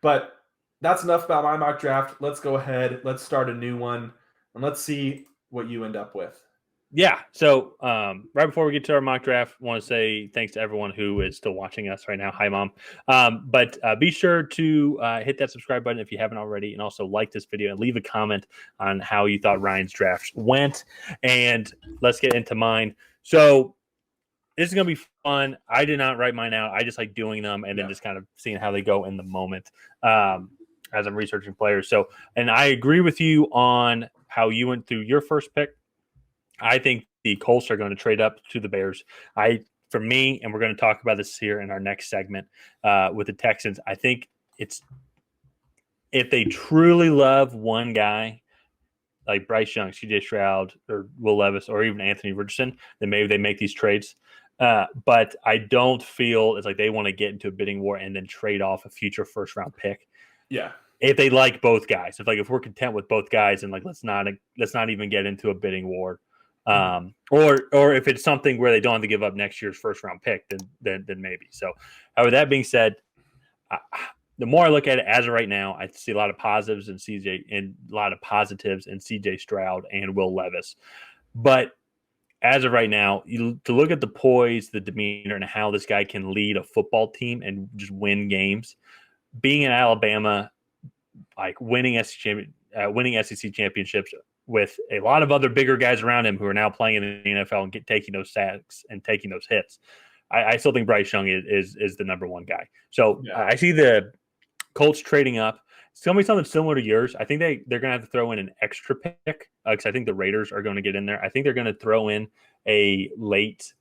But that's enough about my mock draft. Let's go ahead. Let's start a new one, and let's see what you end up with. Yeah. So right before we get to our mock draft, I want to say thanks to everyone who is still watching us right now. Hi, Mom. But be sure to hit that subscribe button if you haven't already, and also like this video and leave a comment on how you thought Ryan's draft went. And let's get into mine. So this is going to be fun. I did not write mine out. I just like doing them and then just kind of seeing how they go in the moment as I'm researching players. So, and I agree with you on how you went through your first pick. I think the Colts are going to trade up to the Bears. For me, and we're going to talk about this here in our next segment with the Texans, I think it's if they truly love one guy like Bryce Young, CJ Stroud, or Will Levis, or even Anthony Richardson, then maybe they make these trades. But I don't feel it's like they want to get into a bidding war and then trade off a future first round pick. Yeah. If they like both guys, if we're content with both guys, and let's not even get into a bidding war. Or if it's something where they don't have to give up next year's first round pick, then maybe. So, with that being said, the more I look at it as of right now, I see a lot of positives in CJ Stroud and Will Levis. But as of right now, to look at the poise, the demeanor, and how this guy can lead a football team and just win games, being in Alabama, like winning SEC championships with a lot of other bigger guys around him who are now playing in the NFL and taking those sacks and taking those hits. I still think Bryce Young is the number one guy. So I see the Colts trading up. It's going to be something similar to yours. I think they're going to have to throw in an extra pick because I think the Raiders are going to get in there. I think they're going to throw in a late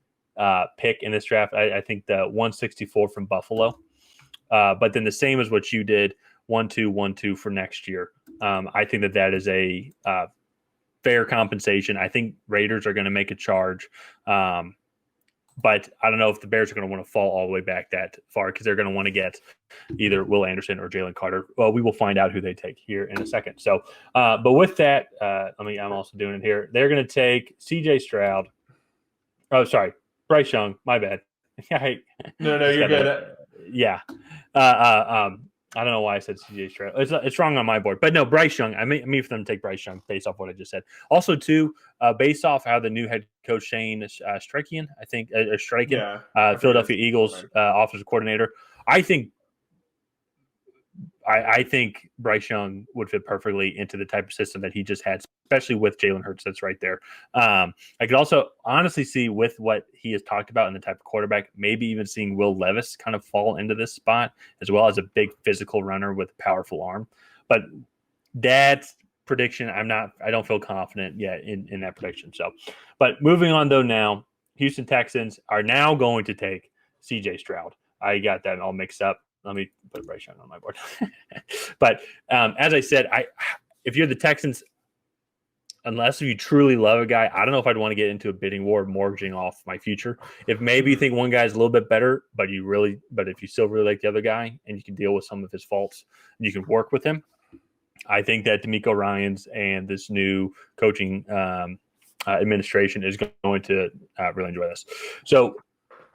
pick in this draft. I think the 164 from Buffalo. But then the same as what you did, 1-2, 1-2 for next year. I think that is a fair compensation. I think Raiders are going to make a charge. But I don't know if the Bears are going to want to fall all the way back that far because they're going to want to get either Will Anderson or Jalen Carter. Well, we will find out who they take here in a second. So, but with that, I'm also doing it here. They're going to take CJ Stroud. Oh, sorry. Bryce Young. My bad. No, you're good. Yeah. I don't know why I said CJ Stroud. It's wrong on my board. But no, Bryce Young. I mean for them to take Bryce Young based off what I just said. Also, too, based off how the new head coach Shane Steichen, Philadelphia Eagles offensive coordinator, I think Bryce Young would fit perfectly into the type of system that he just had, especially with Jalen Hurts that's right there. I could also honestly see with what he has talked about and the type of quarterback, maybe even seeing Will Levis kind of fall into this spot as well as a big physical runner with a powerful arm. But that's prediction. I don't feel confident yet in that prediction. So, but moving on though now, Houston Texans are now going to take CJ Stroud. I got that all mixed up. Let me put Bryce Young on my board. But as I said, if you're the Texans, unless you truly love a guy, I don't know if I'd want to get into a bidding war mortgaging off my future. If maybe you think one guy's a little bit better, but if you still really like the other guy and you can deal with some of his faults and you can work with him, I think that DeMeco Ryans and this new coaching administration is going to really enjoy this. So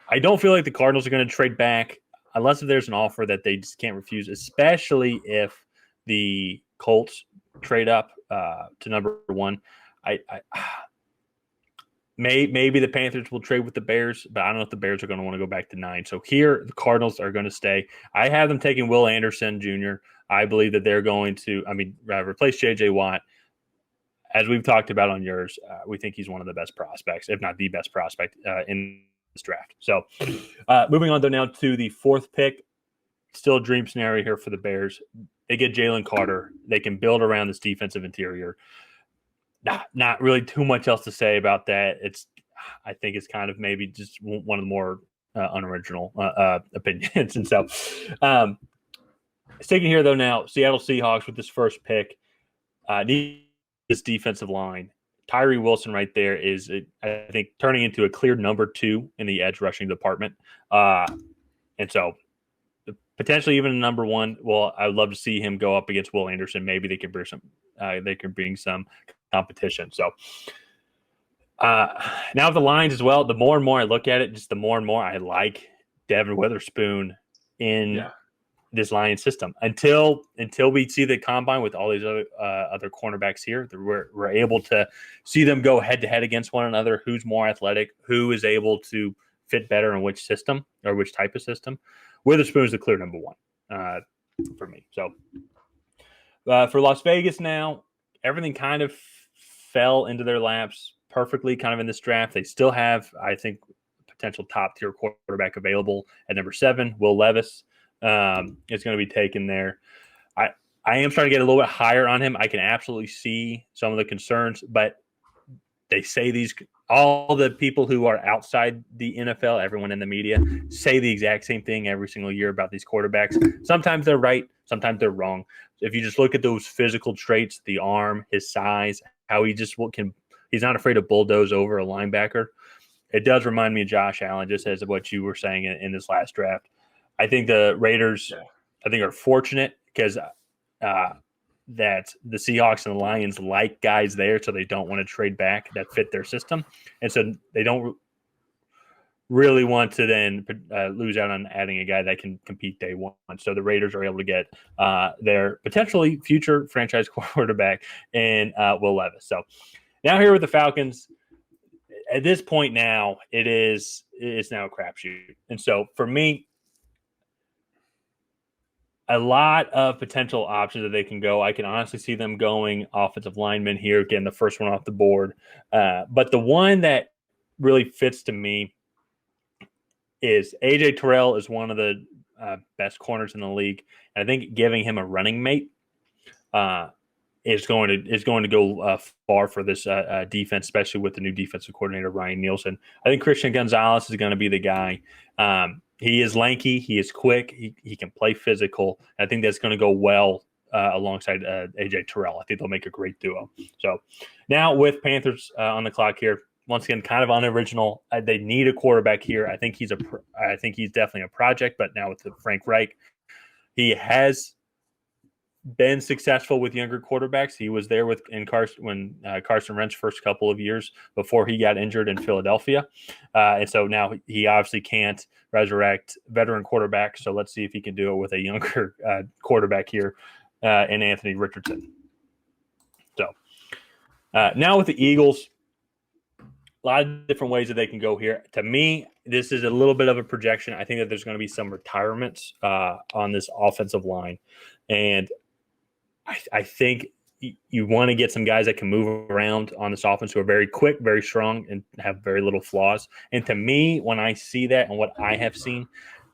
I don't feel like the Cardinals are going to trade back unless if there's an offer that they just can't refuse, especially if the Colts trade up to number one. Maybe the Panthers will trade with the Bears, but I don't know if the Bears are going to want to go back to 9. So here, the Cardinals are going to stay. I have them taking Will Anderson Jr. I believe that they're going to, replace J.J. Watt. As we've talked about on yours, we think he's one of the best prospects, if not the best prospect in this draft. So moving on though now to the 4th pick, still a dream scenario here for the Bears. They get Jalen Carter. They can build around this defensive interior. Not really too much else to say about that. I think it's kind of maybe just one of the more unoriginal opinions. And so sticking here though now, Seattle Seahawks with this first pick need this defensive line. Tyree Wilson right there is, I think, turning into a clear number 2 in the edge rushing department. And so potentially even a number 1. Well, I would love to see him go up against Will Anderson. Maybe they can bring some competition. So now with the lines as well, the more and more I look at it, just the more and more I like Devin Witherspoon in this Lions system until we see the combine with all these other cornerbacks here. We're able to see them go head to head against one another. Who's more athletic? Who is able to fit better in which system or which type of system? Witherspoon is the clear number one for me. So for Las Vegas now, everything kind of fell into their laps perfectly kind of in this draft. They still have, I think, potential top tier quarterback available at number 7. Will Levis is going to be taken there. I am trying to get a little bit higher on him. I can absolutely see some of the concerns, but they say all the people who are outside the NFL, everyone in the media, say the exact same thing every single year about these quarterbacks. Sometimes they're right, sometimes they're wrong. If you just look at those physical traits, the arm, his size, how he just he's not afraid to bulldoze over a linebacker. It does remind me of Josh Allen, just as what you were saying in this last draft. I think the Raiders, are fortunate because that the Seahawks and the Lions like guys there, so they don't want to trade back that fit their system, and so they don't really want to then lose out on adding a guy that can compete day one. So the Raiders are able to get their potentially future franchise quarterback in Will Levis. So now here with the Falcons. At this point now, it's now a crapshoot. And so for me, a lot of potential options that they can go. I can honestly see them going offensive lineman here, again, the first one off the board. But the one that really fits to me is A.J. Terrell is one of the best corners in the league. And I think giving him a running mate is going to go far for this defense, especially with the new defensive coordinator, Ryan Nielsen. I think Christian Gonzalez is going to be the guy. He is lanky. He is quick. He can play physical. I think that's going to go well alongside A.J. Terrell. I think they'll make a great duo. So now with Panthers on the clock here, once again, kind of unoriginal. They need a quarterback here. I think he's definitely a project, but now with Frank Reich, he has been successful with younger quarterbacks. He was there when Carson Wentz's first couple of years before he got injured in Philadelphia. And so now he obviously can't resurrect veteran quarterbacks. So let's see if he can do it with a younger quarterback here in Anthony Richardson. So now with the Eagles, a lot of different ways that they can go here. To me, this is a little bit of a projection. I think that there's going to be some retirements on this offensive line. And I think you want to get some guys that can move around on this offense who are very quick, very strong, and have very little flaws. And to me, when I see that and what I have seen,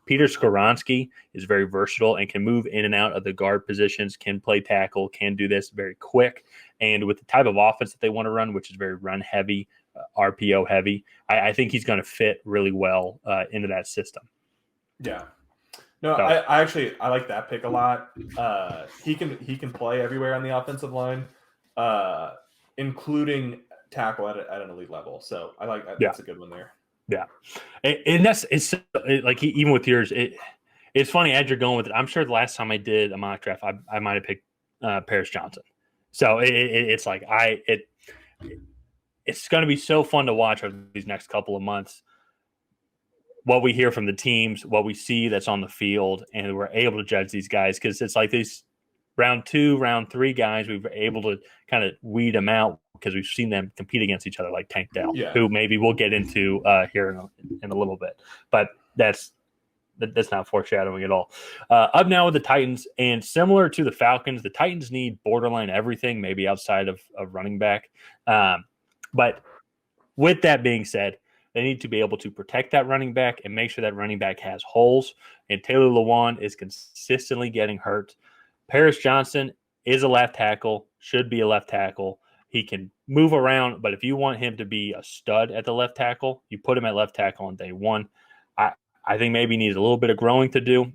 Peter Skoronski is very versatile and can move in and out of the guard positions, can play tackle, can do this very quick. And with the type of offense that they want to run, which is very run-heavy, RPO heavy, I think he's going to fit really well into that system. Yeah. No, so, I like that pick a lot. He can play everywhere on the offensive line, including tackle at an elite level. So I like that. That's a good one there. Yeah, and it's like even with yours, it's funny as you're going with it. I'm sure the last time I did a mock draft, I might have picked Paris Johnson. So it's like it's going to be so fun to watch over these next couple of months. What we hear from the teams, what we see that's on the field, and we're able to judge these guys because it's like these round 2, round 3 guys, we've been able to kind of weed them out because we've seen them compete against each other, like Tank Dell, who maybe we'll get into here in a little bit. But that's not foreshadowing at all. Up now with the Titans, and similar to the Falcons, the Titans need borderline everything, maybe outside of running back. But with that being said, they need to be able to protect that running back and make sure that running back has holes. And Taylor Lewan is consistently getting hurt. Paris Johnson is a left tackle, should be a left tackle. He can move around, but if you want him to be a stud at the left tackle, you put him at left tackle on day one. I think maybe he needs a little bit of growing to do.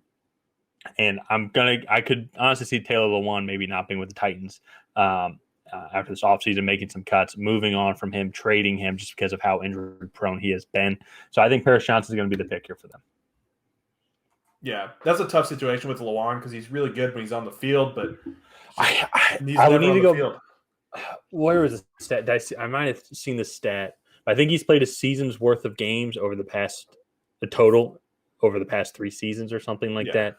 And I could honestly see Taylor Lewan maybe not being with the Titans after this offseason, making some cuts, moving on from him, trading him just because of how injury prone he has been. So I think Paris Johnson is going to be the pick here for them. Yeah, that's a tough situation with Lewan because he's really good when he's on the field, but I would need to go. Field. Where was the stat? I might have seen the stat. I think he's played a season's worth of games over the over the past 3 seasons or something like Yeah. that.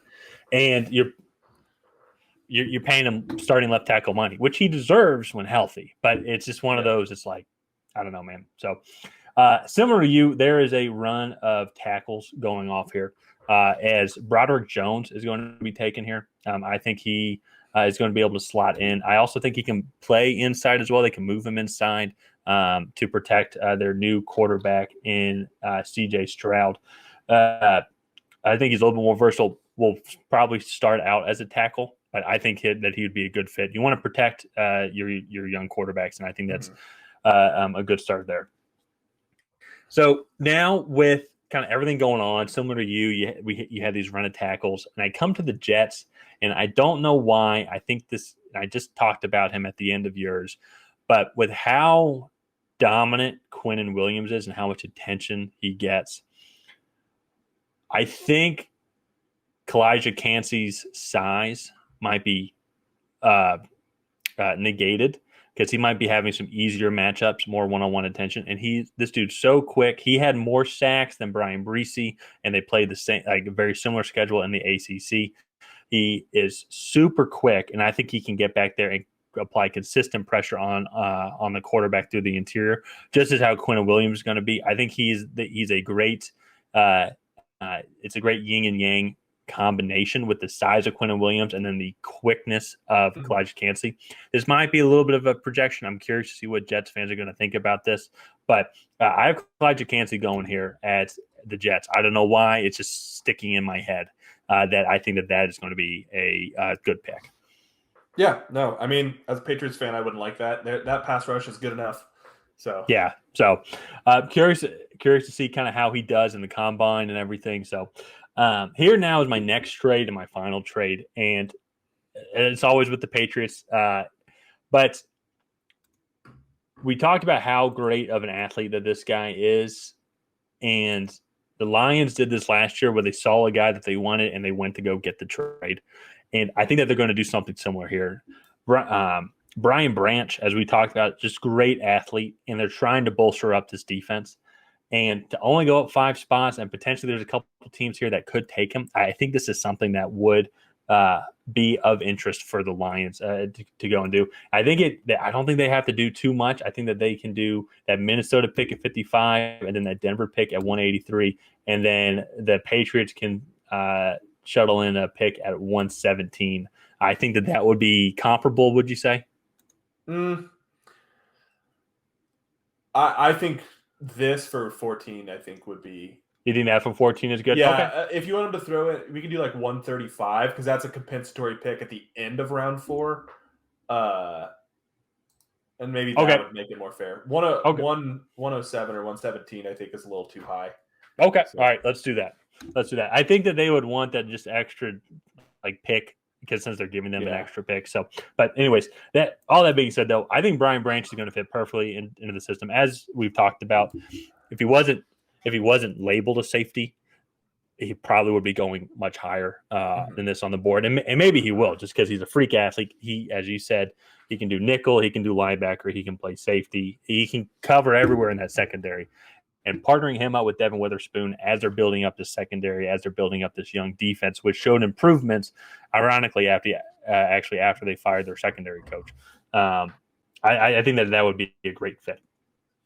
And you're paying him starting left tackle money, which he deserves when healthy. But it's just one of those. It's like, I don't know, man. So similar to you, there is a run of tackles going off here as Broderick Jones is going to be taken here. I think he is going to be able to slot in. I also think he can play inside as well. They can move him inside to protect their new quarterback in C.J. Stroud. I think he's a little bit more versatile. Will probably start out as a tackle, but I think that he would be a good fit. You want to protect your young quarterbacks, and I think that's a good start there. So now with kind of everything going on, similar to you had these run of tackles, and I come to the Jets, and I don't know why. I think I just talked about him at the end of yours, but with how dominant Quinnen Williams is and how much attention he gets, I think Kalijah Cansey's size might be negated because he might be having some easier matchups, more one-on-one attention. And this dude's so quick. He had more sacks than Brian Breesy, and they played the same, like a very similar schedule in the ACC. He is super quick, and I think he can get back there and apply consistent pressure on the quarterback through the interior, just as how Quinnen Williams is going to be. I think he's a great it's a great yin and yang combination with the size of Quinnen Williams and then the quickness of Kalijah Cansey. This might be a little bit of a projection. I'm curious to see what Jets fans are going to think about this, but I have Kalijah Cansey going here at the Jets. I don't know why. It's just sticking in my head that I think that is going to be a good pick. Yeah, no, I mean, as a Patriots fan, I wouldn't like that. That pass rush is good enough. So yeah, so curious to see kind of how he does in the combine and everything. So here now is my next trade and my final trade, and it's always with the Patriots. But we talked about how great of an athlete that this guy is, and the Lions did this last year where they saw a guy that they wanted and they went to go get the trade. And I think that they're going to do something similar here. Brian Branch, as we talked about, just great athlete, and they're trying to bolster up this defense. And to only go up 5 spots, and potentially there's a couple of teams here that could take him, I think this is something that would be of interest for the Lions to go and do. I don't think they have to do too much. I think that they can do that Minnesota pick at 55 and then that Denver pick at 183, and then the Patriots can shuttle in a pick at 117. I think that would be comparable, would you say? I think this for 14, I think would be. You think that for 14 is good? Yeah. Okay. If you want him to throw it, we can do like 135 because that's a compensatory pick at the end of round 4. And maybe that would make it more fair. 107 or 117, I think, is a little too high. Okay. So. All right. Let's do that. I think that they would want that just extra pick because since they're giving them an extra pick. So, but anyways, all that being said, though, I think Brian Branch is going to fit perfectly into the system. As we've talked about, if he wasn't labeled a safety, he probably would be going much higher than this on the board. And maybe he will just because he's a freak athlete. He, as you said, he can do nickel, he can do linebacker, he can play safety. He can cover everywhere in that secondary. And partnering him up with Devin Witherspoon as they're building up this secondary, as they're building up this young defense, which showed improvements, ironically, after they fired their secondary coach. I think that would be a great fit.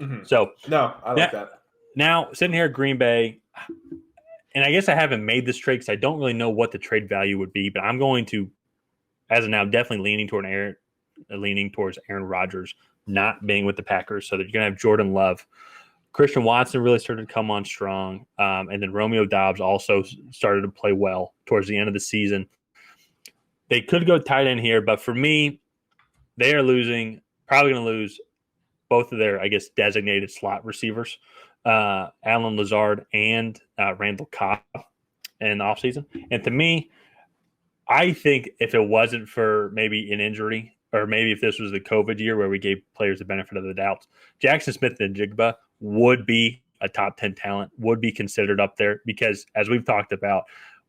Mm-hmm. So no, I like that. Now, sitting here at Green Bay, and I guess I haven't made this trade because I don't really know what the trade value would be, but I'm going to, as of now, definitely leaning towards Aaron Rodgers not being with the Packers, so that you're going to have Jordan Love. Christian Watson really started to come on strong, and then Romeo Doubs also started to play well towards the end of the season. They could go tight end here, but for me, they are probably going to lose both of their, I guess, designated slot receivers, Alan Lazard and Randall Cobb in the offseason. And to me, I think if it wasn't for maybe an injury, or maybe if this was the COVID year where we gave players the benefit of the doubt, Jackson Smith and Jigba would be a top 10 talent, would be considered up there because, as we've talked about,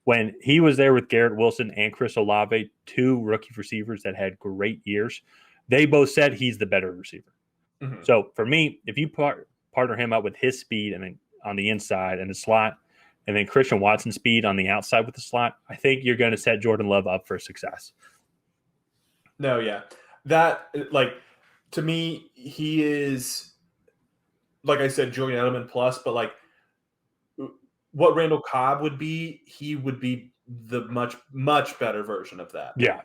when he was there with Garrett Wilson and Chris Olave, 2 rookie receivers that had great years, they both said he's the better receiver. Mm-hmm. So for me, if you partner him up with his speed and then on the inside and the slot, and then Christian Watson speed on the outside with the slot, I think you're going to set Jordan Love up for success. No, yeah. That, like, to me, he is, like I said, Julian Edelman plus, but like what Randall Cobb would be, he would be the much, much better version of that. Yeah.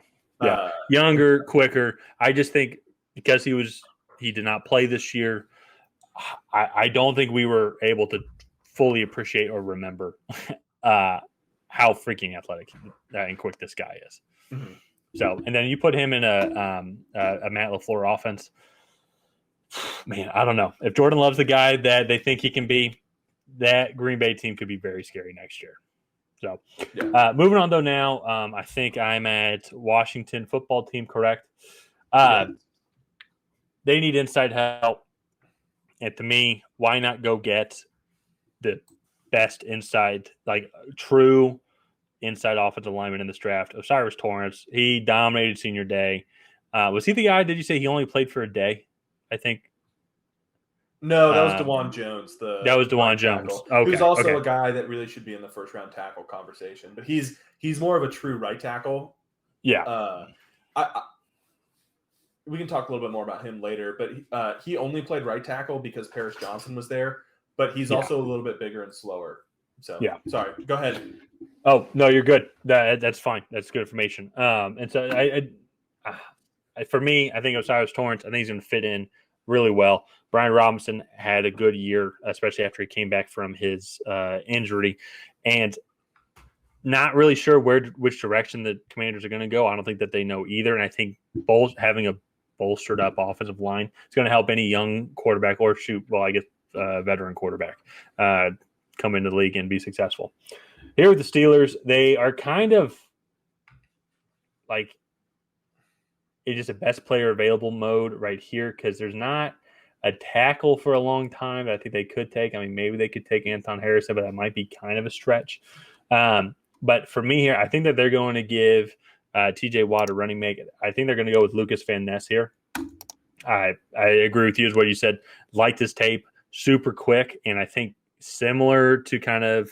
Younger, quicker. I just think because he did not play this year, I don't think we were able to fully appreciate or remember how freaking athletic and quick this guy is. Mm-hmm. So, and then you put him in a Matt LaFleur offense. Man, I don't know. If Jordan Love's the guy that they think he can be, that Green Bay team could be very scary next year. So, moving on though now, I think I'm at Washington football team, correct? They need inside help. And to me, why not go get the best inside, like true inside offensive lineman in this draft? Osiris Torrance. He dominated senior day. Was he the guy, did you say he only played for a day? I think. No, that was DeJuan Jones. That was DeJuan Jones. Okay, who's also a guy that really should be in the first round tackle conversation, but he's more of a true right tackle. Yeah. We can talk a little bit more about him later, but he only played right tackle because Paris Johnson was there, but he's also a little bit bigger and slower. So sorry, go ahead. Oh no, you're good. That's fine. That's good information. And so for me, I think Osiris Torrance, I think he's going to fit in really well. Bijan Robinson had a good year, especially after he came back from his injury, and not really sure which direction the Commanders are going to go. I don't think that they know either, and I think having a bolstered up offensive line is going to help any young quarterback or veteran quarterback come into the league and be successful. Here with the Steelers, they are kind of like it's just a best player available mode right here because there's not a tackle for a long time that I think they could take. I mean, maybe they could take Anton Harrison, but that might be kind of a stretch. But for me here, I think that they're going to give TJ Watt a running mate. I think they're going to go with Lucas Van Ness here. I agree with you, is what you said. Like this tape, super quick, and I think similar to kind of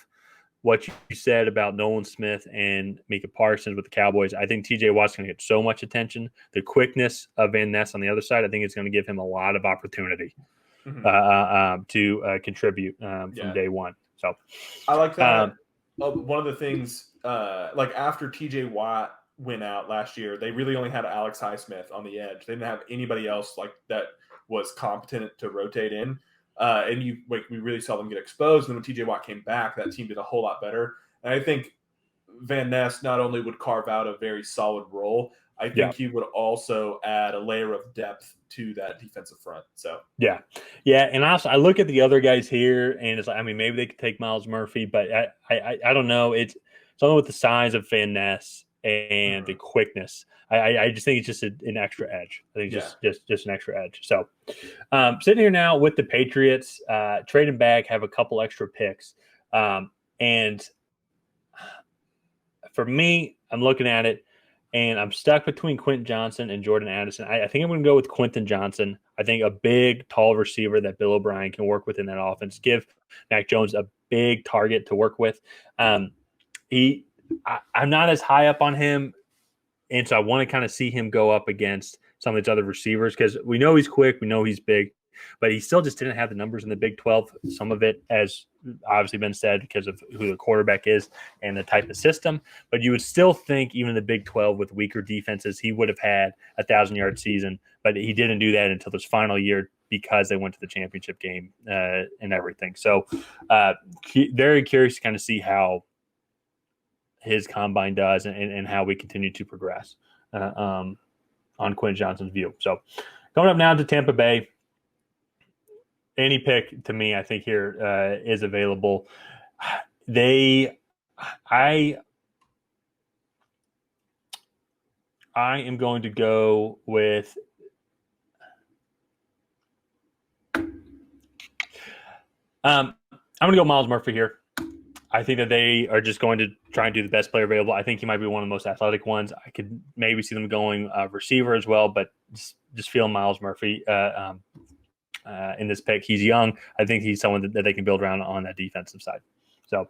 what you said about Nolan Smith and Micah Parsons with the Cowboys. I think TJ Watt's going to get so much attention. The quickness of Van Ness on the other side, I think it's going to give him a lot of opportunity to contribute from day one. So I like that. One of the things, like after TJ Watt went out last year, they really only had Alex Highsmith on the edge. They didn't have anybody else like that was competent to rotate in. And we really saw them get exposed. And then when TJ Watt came back, that team did a whole lot better. And I think Van Ness not only would carve out a very solid role, I think he would also add a layer of depth to that defensive front. So yeah. And also I look at the other guys here, and it's like, I mean, maybe they could take Miles Murphy, but I don't know. It's something with the size of Van Ness and the quickness. I just think it's just an extra edge. I think just an extra edge. So sitting here now with the Patriots, trading back, have a couple extra picks. And for me, I'm looking at it, and I'm stuck between Quentin Johnson and Jordan Addison. I think I'm going to go with Quentin Johnson. I think a big, tall receiver that Bill O'Brien can work with in that offense. Give Mac Jones a big target to work with. I'm not as high up on him, and so I want to kind of see him go up against some of these other receivers because we know he's quick, we know he's big, but he still just didn't have the numbers in the Big 12. Some of it has obviously been said because of who the quarterback is and the type of system, but you would still think even the Big 12 with weaker defenses, he would have had 1,000-yard season, but he didn't do that until this final year because they went to the championship game and everything. So very curious to kind of see how his combine does and how we continue to progress on Quentin Johnson's view. So going up now to Tampa Bay, any pick to me, I think here is available. I am going to go with I'm going to go Miles Murphy here. I think that they are just going to try and do the best player available. I think he might be one of the most athletic ones. I could maybe see them going receiver as well, but just feel Miles Murphy in this pick. He's young. I think he's someone that they can build around on that defensive side. So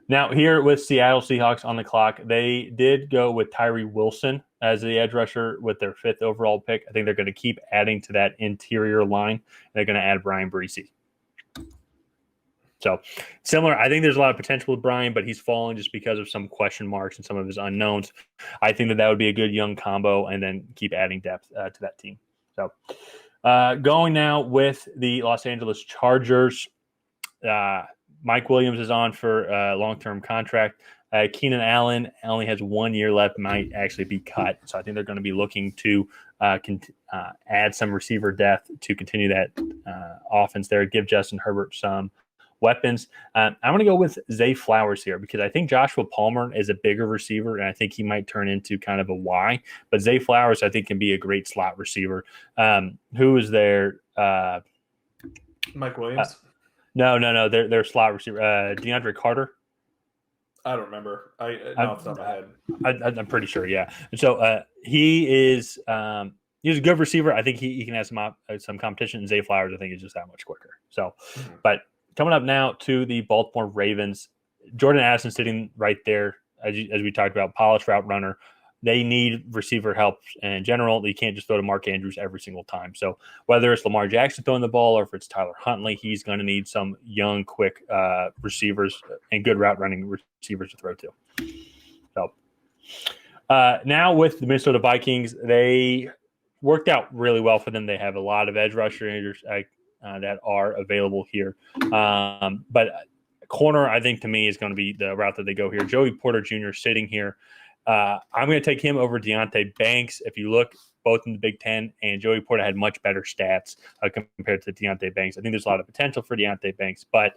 Now, here with Seattle Seahawks on the clock, they did go with Tyree Wilson as the edge rusher with their 5th overall pick. I think they're going to keep adding to that interior line. They're going to add Brian Breesy. So similar, I think there's a lot of potential with Brian, but he's fallen just because of some question marks and some of his unknowns. I think that would be a good young combo, and then keep adding depth to that team. So going now with the Los Angeles Chargers. Mike Williams is on for a long-term contract. Keenan Allen only has 1 year left, might actually be cut. So I think they're going to be looking to add some receiver depth to continue that offense there, give Justin Herbert some weapons. I'm going to go with Zay Flowers here because I think Joshua Palmer is a bigger receiver, and I think he might turn into kind of a Y. But Zay Flowers, I think, can be a great slot receiver. Who is there? Mike Williams? No. They're slot receiver. DeAndre Carter. I don't remember. Off the top of my head. I'm pretty sure, yeah. So he is he's a good receiver. I think he can have some competition. And Zay Flowers, I think, is just that much quicker. So, but coming up now to the Baltimore Ravens, Jordan Addison sitting right there, as we talked about, polished route runner. They need receiver help in general. You can't just throw to Mark Andrews every single time. So whether it's Lamar Jackson throwing the ball or if it's Tyler Huntley, he's going to need some young, quick receivers and good route running receivers to throw to. So now with the Minnesota Vikings, they worked out really well for them. They have a lot of edge rushers that are available here. But corner, I think, to me, is going to be the route that they go here. Joey Porter Jr. sitting here. I'm going to take him over Deonte Banks. If you look both in the Big Ten, and Joey Porter had much better stats compared to Deonte Banks. I think there's a lot of potential for Deonte Banks. But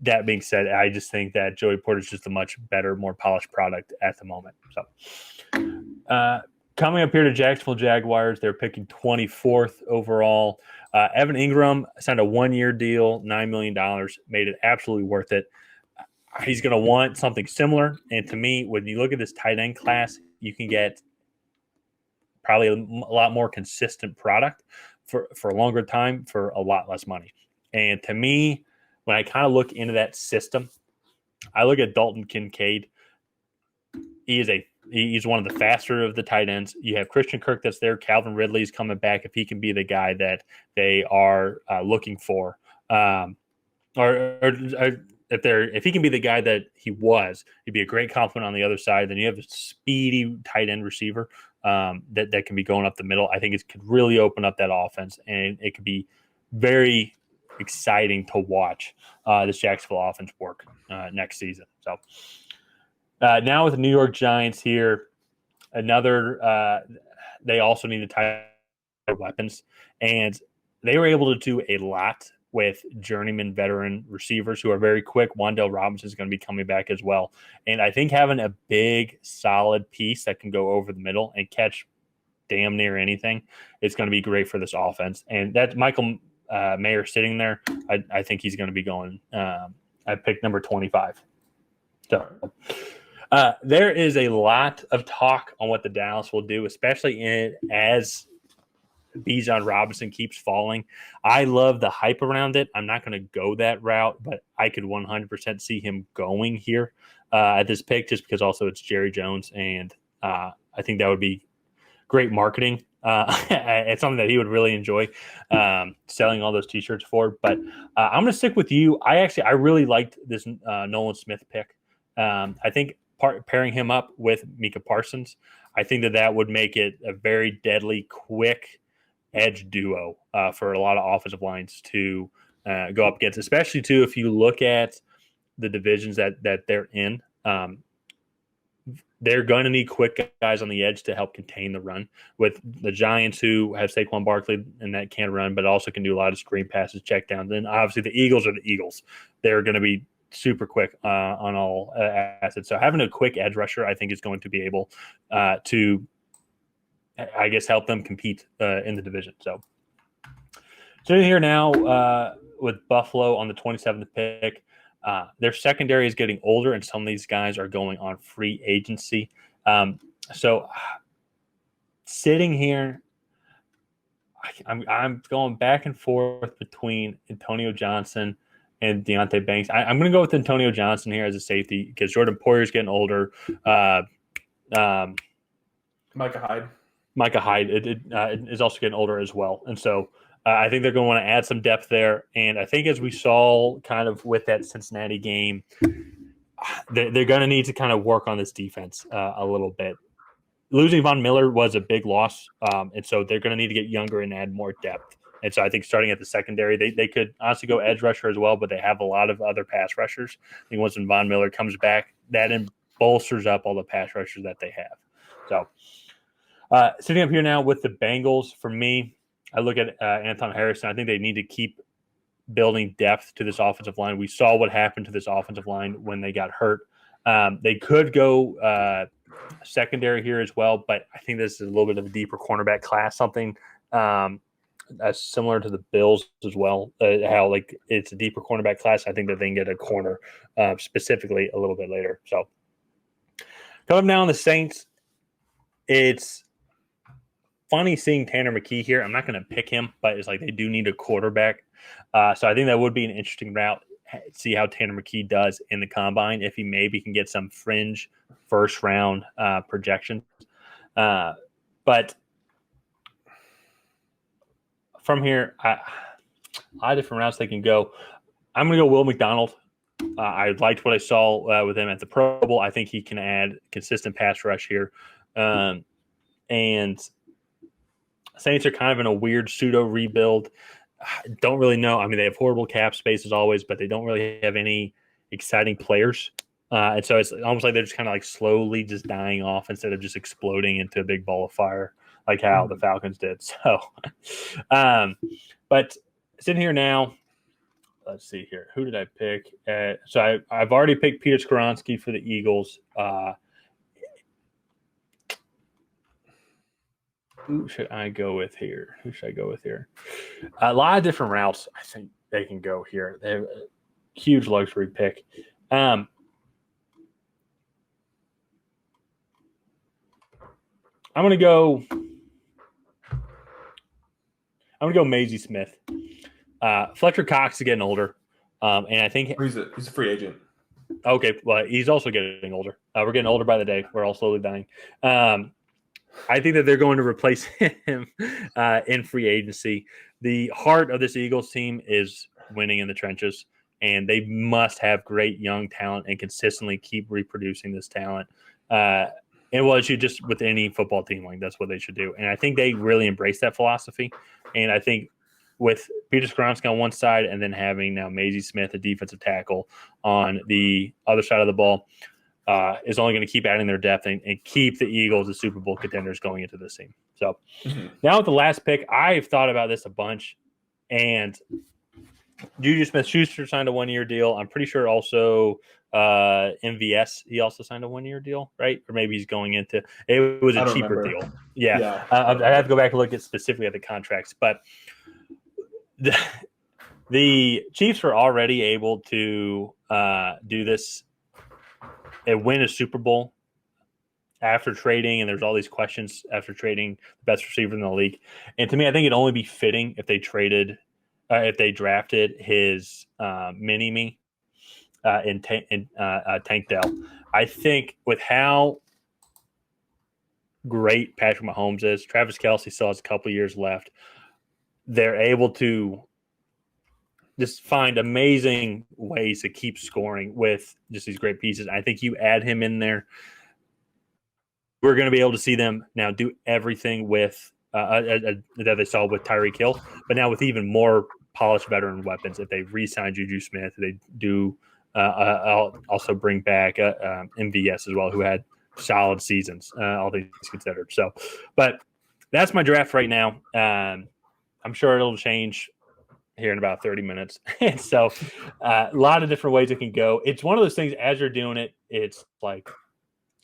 that being said, I just think that Joey Porter is just a much better, more polished product at the moment. So coming up here to Jacksonville Jaguars, they're picking 24th overall. Evan Ingram signed a 1-year deal, $9 million, made it absolutely worth it. He's going to want something similar. And to me, when you look at this tight end class, you can get probably a lot more consistent product for a longer time for a lot less money. And to me, when I kind of look into that system, I look at Dalton Kincaid. He's one of the faster of the tight ends. You have Christian Kirk that's there. Calvin Ridley is coming back if he can be the guy that they are looking for. If he can be the guy that he was, he'd be a great compliment on the other side. Then you have a speedy tight end receiver that can be going up the middle. I think it could really open up that offense, and it could be very exciting to watch this Jacksonville offense work next season. So now with the New York Giants here, they also need to tie weapons, and they were able to do a lot with journeyman veteran receivers who are very quick. Wan'Dale Robinson is going to be coming back as well. And I think having a big, solid piece that can go over the middle and catch damn near anything is going to be great for this offense. And that's Michael Mayer sitting there. I think he's going to be going. I picked number 25. So there is a lot of talk on what the Dallas will do, especially as Bijan Robinson keeps falling. I love the hype around it. I'm not going to go that route, but I could 100% see him going here at this pick just because also it's Jerry Jones, and I think that would be great marketing. It's something that he would really enjoy selling all those T-shirts for. But I'm going to stick with you. I really liked this Nolan Smith pick. I think pairing him up with Micah Parsons, I think that would make it a very deadly, quick edge duo for a lot of offensive lines to go up against, especially too if you look at the divisions that they're in. They're going to need quick guys on the edge to help contain the run. With the Giants, who have Saquon Barkley and that can run, but also can do a lot of screen passes, check downs. And obviously the Eagles are the Eagles. They're going to be super quick on all assets. So having a quick edge rusher, I think, is going to be able to, I guess, help them compete in the division. So sitting here now with Buffalo on the 27th pick, their secondary is getting older, and some of these guys are going on free agency. So sitting here, I'm going back and forth between Antonio Johnson and Deontay Banks. I'm going to go with Antonio Johnson here as a safety because Jordan Poyer's getting older. Micah Hyde is also getting older as well. And so I think they're going to want to add some depth there. And I think as we saw kind of with that Cincinnati game, they're going to need to kind of work on this defense a little bit. Losing Von Miller was a big loss. And so they're going to need to get younger and add more depth. And so I think starting at the secondary, they could honestly go edge rusher as well, but they have a lot of other pass rushers. I think once Von Miller comes back, that bolsters up all the pass rushers that they have. So sitting up here now with the Bengals, for me, I look at Anton Harrison. I think they need to keep building depth to this offensive line. We saw what happened to this offensive line when they got hurt. They could go secondary here as well, but I think this is a little bit of a deeper cornerback class, something similar to the Bills as well, how like it's a deeper cornerback class. I think that they can get a corner specifically a little bit later. So coming down the Saints, it's funny seeing Tanner McKee here. I'm not going to pick him, but it's like they do need a quarterback. So I think that would be an interesting route. See how Tanner McKee does in the combine, if he maybe can get some fringe first round projections. But from here, a lot of different routes they can go. I'm going to go Will McDonald. I liked what I saw with him at the Pro Bowl. I think he can add consistent pass rush here. And Saints are kind of in a weird pseudo rebuild. Don't really know. I mean, they have horrible cap space as always, but they don't really have any exciting players. And so it's almost like they're just kind of like slowly just dying off instead of just exploding into a big ball of fire like how the Falcons did. So, but sitting here now, let's see here. Who did I pick? So I've already picked Peter Skoronski for the Eagles. Who should I go with here? A lot of different routes I think they can go here. They have a huge luxury pick. I'm going to go Maisie Smith. Fletcher Cox is getting older. And I think he's a free agent. Okay, well, he's also getting older. We're getting older by the day. We're all slowly dying. I think that they're going to replace him in free agency. The heart of this Eagles team is winning in the trenches, and they must have great young talent and consistently keep reproducing this talent. And well, it should just with any football team, like that's what they should do. And I think they really embrace that philosophy. And I think with Peter Skoronski on one side and then having now Maisie Smith, a defensive tackle, on the other side of the ball, is only going to keep adding their depth and keep the Eagles as Super Bowl contenders going into this team. So now with the last pick, I've thought about this a bunch, and Juju Smith-Schuster signed a 1-year deal. I'm pretty sure also MVS, he also signed a 1-year deal, right? Or maybe he's going into – it was a cheaper deal. Yeah. I have to go back and look at specifically at the contracts. But the Chiefs were already able to do this and win a Super Bowl after trading, and there's all these questions after trading the best receiver in the league. And to me, I think it'd only be fitting if they drafted his mini-me in Tank Dell. I think with how great Patrick Mahomes is, Travis Kelce still has a couple years left, they're able to just find amazing ways to keep scoring with just these great pieces. I think you add him in there, we're going to be able to see them now do everything with that they saw with Tyreek Hill, but now with even more polished veteran weapons. If they re-sign Juju Smith, they do also bring back MVS as well, who had solid seasons, all things considered. So, but that's my draft right now. I'm sure it'll change here in about 30 minutes. And so a lot of different ways it can go. It's one of those things, as you're doing it, it's like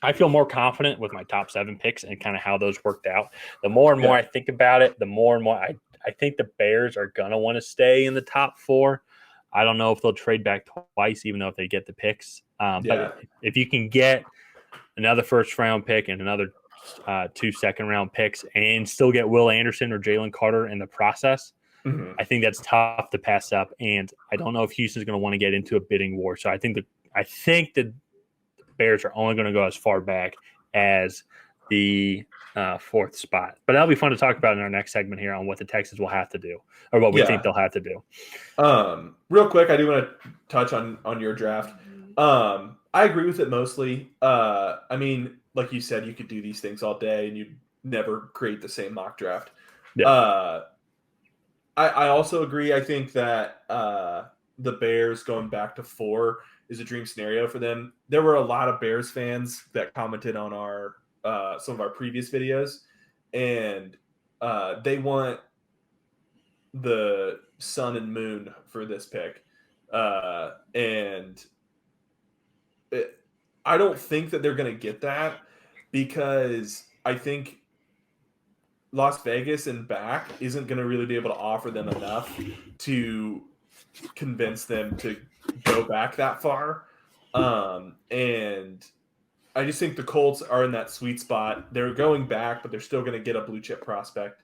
I feel more confident with my top 7 picks and kind of how those worked out. The more and more I think about it, the more and more I think the Bears are going to want to stay in the top 4. I don't know if they'll trade back twice, even though if they get the picks. But if you can get another first-round pick and another 2 second-round picks and still get Will Anderson or Jalen Carter in the process, Mm-hmm. I think that's tough to pass up, and I don't know if Houston's going to want to get into a bidding war. So I think the Bears are only going to go as far back as the fourth spot. But that'll be fun to talk about in our next segment here on what the Texans will have to do, or what we think they'll have to do. Real quick, I do want to touch on your draft. I agree with it mostly. I mean, like you said, you could do these things all day and you'd never create the same mock draft. Yeah. I also agree. I think that the Bears going back to 4 is a dream scenario for them. There were a lot of Bears fans that commented on our some of our previous videos, and they want the sun and moon for this pick. And I don't think that they're going to get that, because I think Las Vegas and back isn't going to really be able to offer them enough to convince them to go back that far. And I just think the Colts are in that sweet spot. They're going back, but they're still going to get a blue chip prospect.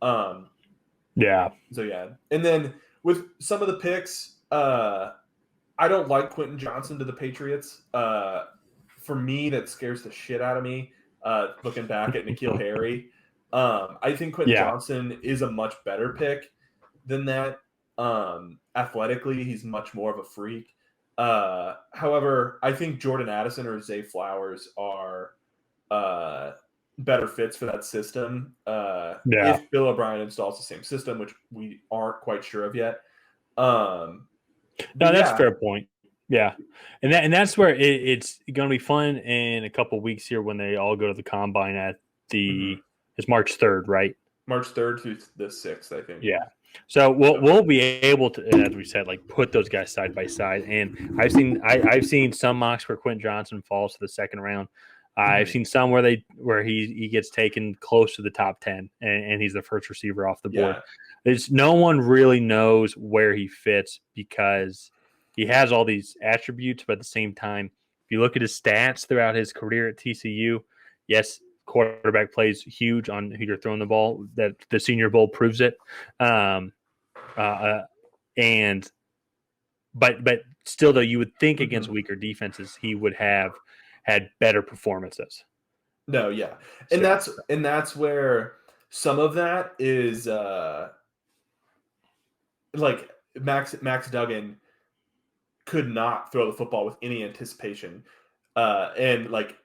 Yeah. So yeah. And then with some of the picks, I don't like Quentin Johnson to the Patriots. For me, that scares the shit out of me. Looking back at N'Keal Harry, I think Quentin Johnson is a much better pick than that. Athletically, he's much more of a freak. However, I think Jordan Addison or Zay Flowers are better fits for that system. If Bill O'Brien installs the same system, which we aren't quite sure of yet. No, that's a fair point. Yeah, and that's where it's going to be fun in a couple of weeks here when they all go to the combine at it's March 3rd, right? March 3rd through the 6th, I think. Yeah. So we'll be able to, as we said, like put those guys side by side. And I've seen some mocks where Quentin Johnson falls to the second round. I've seen some where he gets taken close to the top 10 and he's the first receiver off the board. There's no one really knows where he fits because he has all these attributes, but at the same time, if you look at his stats throughout his career at TCU, yes, quarterback plays huge on who you're throwing the ball. That the Senior Bowl proves it. But still, though, you would think against weaker defenses he would have had better performances. No, yeah, and that's where some of that is like Max Duggan could not throw the football with any anticipation, and like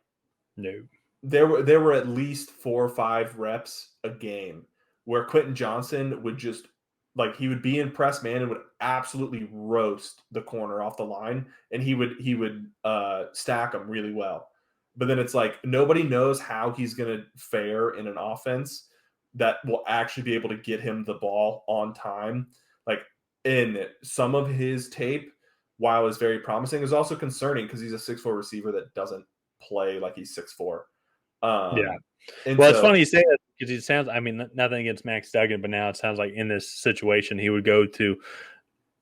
no, there were at least 4 or 5 reps a game where Quentin Johnson would just like he would be in press man and would absolutely roast the corner off the line, and he would stack them really well. But then it's like nobody knows how he's going to fare in an offense that will actually be able to get him the ball on time. Like in some of his tape, while it's very promising, is also concerning because he's a 6'4" receiver that doesn't play like he's 6'4". Yeah. Well, it's funny you say that because it sounds, I mean, nothing against Max Duggan, but now it sounds like in this situation, he would go to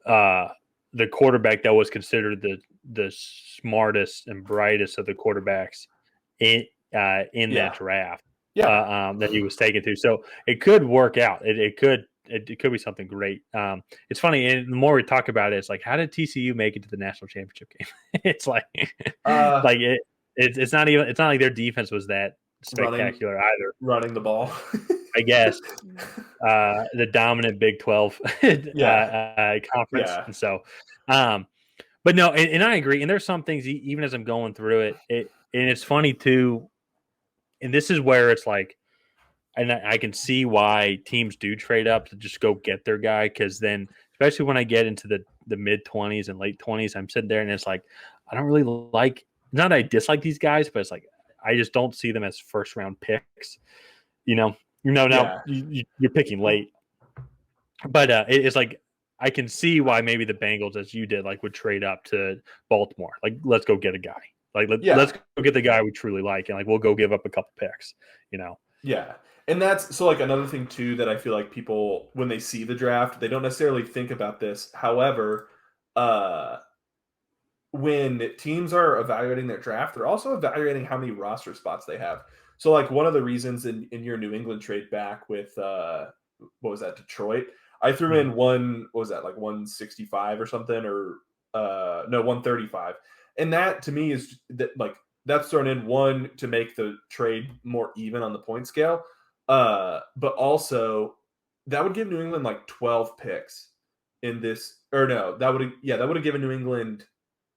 the quarterback that was considered the smartest and brightest of the quarterbacks in that draft that he was taken to. So it could work out. It could be something great. It's funny, and the more we talk about it, it's like, how did TCU make it to the national championship game? It's like, it's not like their defense was that spectacular either. Running the ball, I guess. The dominant Big 12 conference, and so, but no, and I agree. And there's some things even as I'm going through it, and it's funny too. And this is where it's like, and I can see why teams do trade up to just go get their guy, because then, especially when I get into the mid 20s and late 20s, I'm sitting there and it's like, I don't really like. Not that I dislike these guys, but it's like I just don't see them as first round picks. Now you're picking late, but it's like I can see why maybe the Bengals, as you did, like would trade up to Baltimore. Like, let's go get a guy. Like, let's go get the guy we truly like, and like we'll go give up a couple picks. Yeah. And that's so like another thing too that I feel like people, when they see the draft, they don't necessarily think about this. However, when teams are evaluating their draft, they're also evaluating how many roster spots they have. So like one of the reasons in your New England trade back with what was that, Detroit, I threw in one. What was that, like 165 or something, or no, 135, and that to me is that like that's thrown in one to make the trade more even on the point scale, but also that would give New England like 12 picks in this, or no, that would have given New England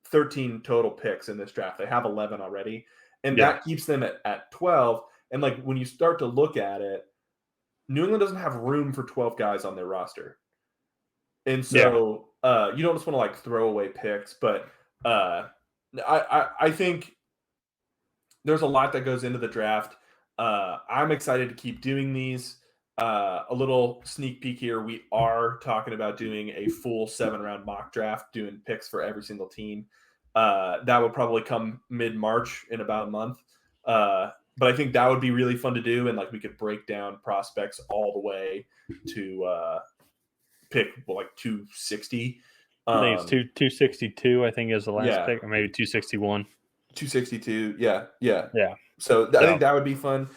13 total picks in this draft. They have 11 already, and that keeps them at 12. And like when you start to look at it, New England doesn't have room for 12 guys on their roster. And so you don't just want to like throw away picks, but I think there's a lot that goes into the draft. I'm excited to keep doing these. A little sneak peek here. We are talking about doing a full 7-round mock draft, doing picks for every single team. That would probably come mid-March in about a month. But I think that would be really fun to do. And like we could break down prospects all the way to pick like 260. I think it's 262, I think is the last pick, or maybe 261. 262. Yeah. So I think that would be fun.